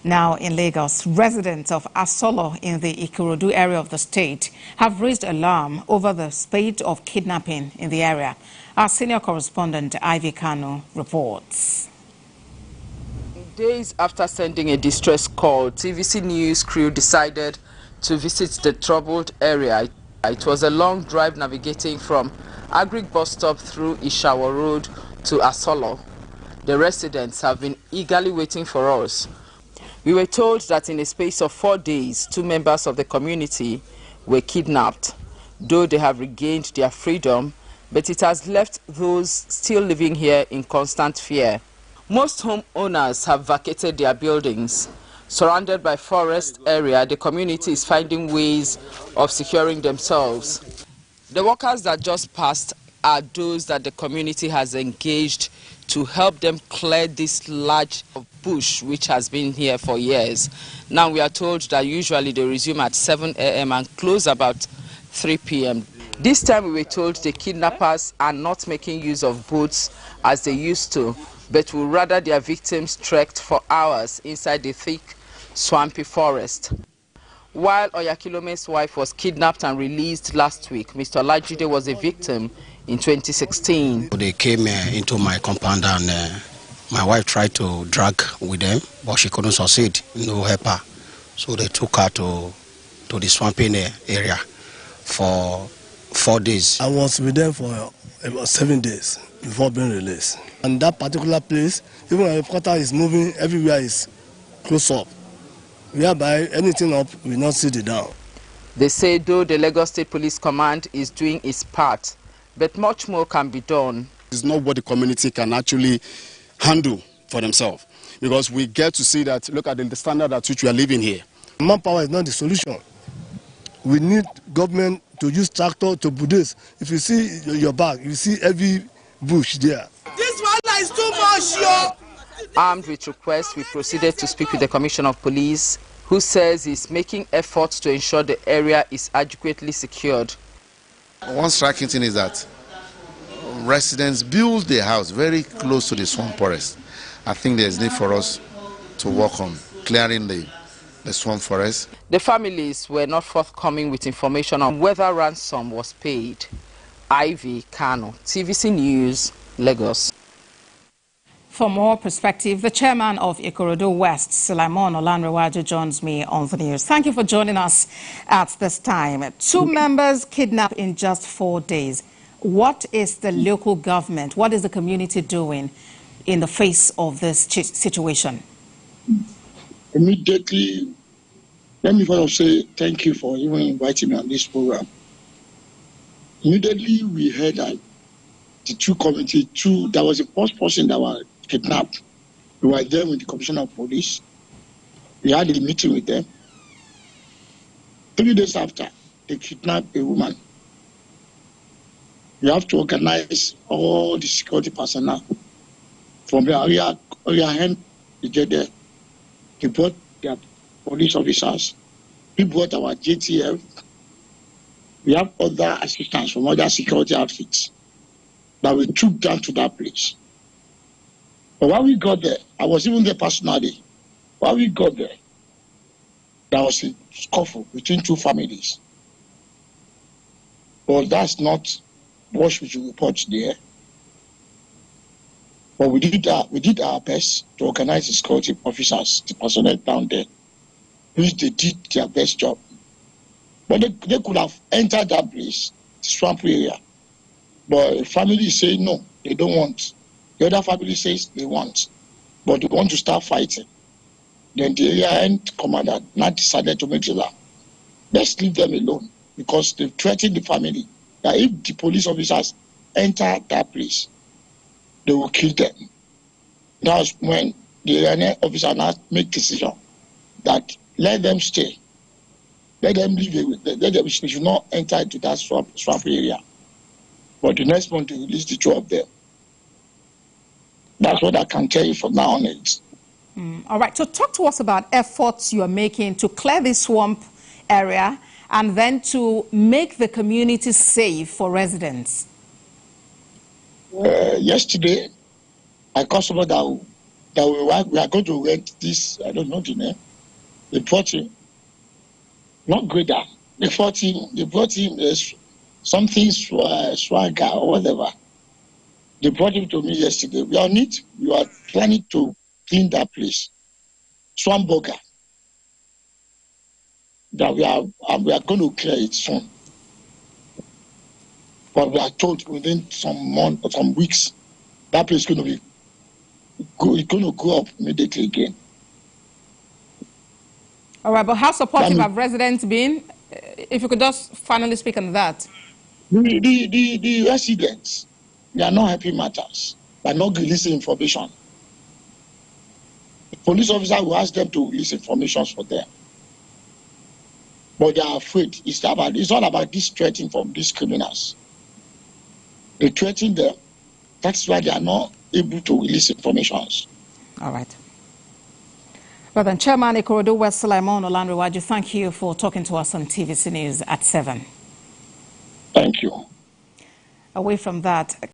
Now in Lagos, residents of Asolo in the Ikorodu area of the state have raised alarm over the spate of kidnapping in the area. Our senior correspondent Ivy Kano reports. Days after sending a distress call, TVC News crew decided to visit the troubled area. It was a long drive navigating from Agric bus stop through Ikorodu to Asolo. The residents have been eagerly waiting for us. We were told that in a space of 4 days, 2 members of the community were kidnapped. Though they have regained their freedom, but it has left those still living here in constant fear. Most homeowners have vacated their buildings. Surrounded by forest area, the community is finding ways of securing themselves. The workers that just passed are those that the community has engaged to help them clear this large bush which has been here for years. Now we are told that usually they resume at 7 a.m. and close about 3 p.m. This time we were told the kidnappers are not making use of boats as they used to, but will rather their victims trekked for hours inside the thick, swampy forest. While Oyakilome's wife was kidnapped and released last week, Mr. Lajide was a victim in 2016. They came into my compound and my wife tried to drag with them, but she couldn't succeed, no helper. So they took her to the swampy area for 4 days. I was with them for about 7 days before being released. And that particular place, even when the helicopter is moving, everywhere is close up. Whereby anything up will not see the down. They say though the Lagos State Police Command is doing its part, but much more can be done. It's not what the community can actually handle for themselves, because we get to see that, look at the standard at which we are living here. Manpower is not the solution. We need government to use tractor to put this. If you see your back, you see every bush there. This one is too much, yo! Armed with requests, we proceeded to speak with the Commissioner of Police, who says he's making efforts to ensure the area is adequately secured. One striking thing is that residents build their house very close to the swamp forest. I think there's need for us to work on clearing the swamp forest. The families were not forthcoming with information on whether ransom was paid. Ivy Kano, TVC News, Lagos. For more perspective, the chairman of Ikorodu West, Sulaimon Olanrewaju, joins me on the news. Thank you for joining us at this time. 2 members kidnapped in just 4 days. What is the local government, what is the community doing in the face of this situation? Immediately, let me first say thank you for even inviting me on this program. Immediately, we heard that the there was a first person that was kidnapped. We were there with the Commissioner of Police. We had a meeting with them. 3 days after, they kidnapped a woman. We have to organize all the security personnel from the area hand. We get there. They brought their police officers. We brought our JTF. We have other assistants from other security outfits that we took down to that place. But when we got there, I was even there personally. When we got there, there was a scuffle between 2 families. But that's not what we should report there. But we did our best to organize the security officers, the personnel down there, which they did their best job. But they could have entered that place, the swamp area. But the family say no, they don't want. The other family says they want, but they want to start fighting. Then the area end commander now decided to make sure that let's leave them alone, because they threatened the family that if the police officers enter that place, they will kill them. That's when the area officer now make decision that let them stay, let them leave, they should not enter into that swamp area. But the next month, to release the 2 of them. That's what I can tell you from now on. All right, so talk to us about efforts you are making to clear this swamp area and then to make the community safe for residents. Yesterday, I called someone that that we are going to rent this, I don't know the name. They brought him, not grader. They brought him something swagger or whatever. They brought him to me yesterday. We are on it. We are planning to clean that place. Swamp burger. That we are going to clear it soon. But we are told within some weeks, that place is going to go up immediately again. All right, but how supportive have residents been? If you could just finally speak on that. The residents, they are not happy matters by not releasing information. The police officer will ask them to release information for them. But they are afraid. It's all about this threatening from these criminals. They threaten them. That's why they are not able to release information. All right. Well then, Chairman Ikorodu West Sulaimon Olanrewaju, thank you for talking to us on TVC News at 7. Thank you. Away from that,